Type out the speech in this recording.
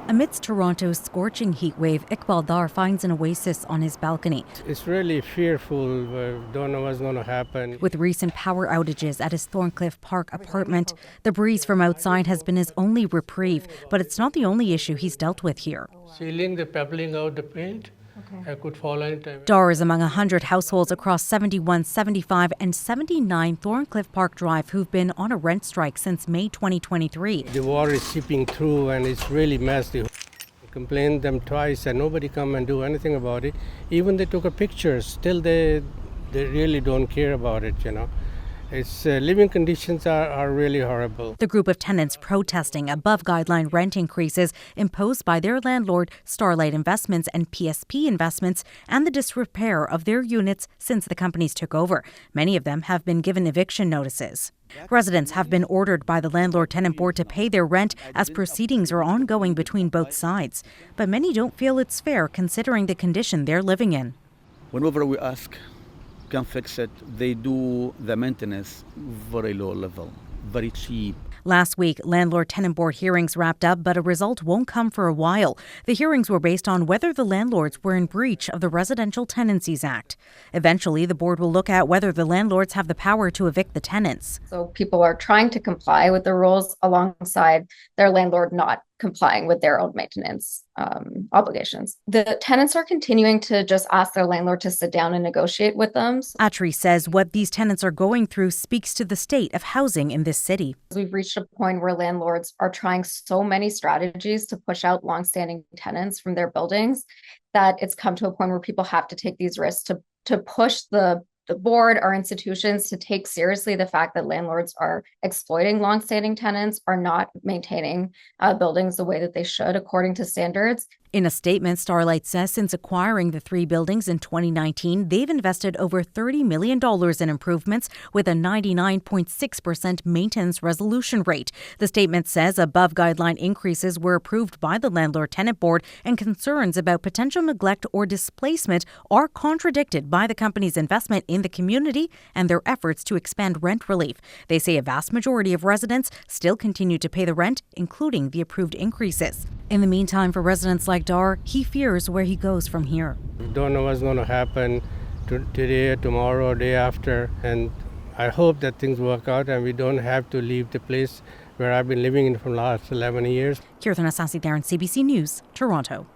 Amidst Toronto's scorching heat wave, Iqbal Dar finds an oasis on his balcony. It's really fearful. Don't know what's going to happen. With recent power outages at his Thorncliffe Park apartment, the breeze from outside has been his only reprieve, but it's not the only issue he's dealt with here. Ceiling, the pebbling out the paint. I could fall anytime. Dar is among 100 households across 71, 75 and 79 Thorncliffe Park Drive who've been on a rent strike since May 2023. The water is seeping through and it's really messy. Complained them twice and nobody come and do anything about it. Even they took a picture, still they really don't care about it, Its living conditions are really horrible. The group of tenants protesting above-guideline rent increases imposed by their landlord, Starlight Investments and PSP Investments, and the disrepair of their units since the companies took over. Many of them have been given eviction notices. Residents have been ordered by the Landlord-Tenant Board to pay their rent as proceedings are ongoing between both sides. But many don't feel it's fair considering the condition they're living in. Whenever we ask, can fix it, they do the maintenance very low level, very cheap. Last week, Landlord-Tenant Board hearings wrapped up, but a result won't come for a while. The hearings were based on whether the landlords were in breach of the Residential Tenancies Act. Eventually, the board will look at whether the landlords have the power to evict the tenants. So people are trying to comply with the rules alongside their landlord not complying with their own maintenance obligations. The tenants are continuing to just ask their landlord to sit down and negotiate with them. Atri says what these tenants are going through speaks to the state of housing in this city. We've reached a point where landlords are trying so many strategies to push out longstanding tenants from their buildings that it's come to a point where people have to take these risks to push the board or institutions to take seriously the fact that landlords are exploiting longstanding tenants, are not maintaining buildings the way that they should according to standards. In a statement, Starlight says since acquiring the 3 buildings in 2019, they've invested over $30 million in improvements with a 99.6% maintenance resolution rate. The statement says above-guideline increases were approved by the Landlord-Tenant Board and concerns about potential neglect or displacement are contradicted by the company's investment in the community and their efforts to expand rent relief. They say a vast majority of residents still continue to pay the rent, including the approved increases. In the meantime, for residents like Dar, he fears where he goes from here. We don't know what's going to happen today, tomorrow, day after, and I hope that things work out and we don't have to leave the place where I've been living in for the last 11 years. Kirthana, Sasitharan, CBC News, Toronto.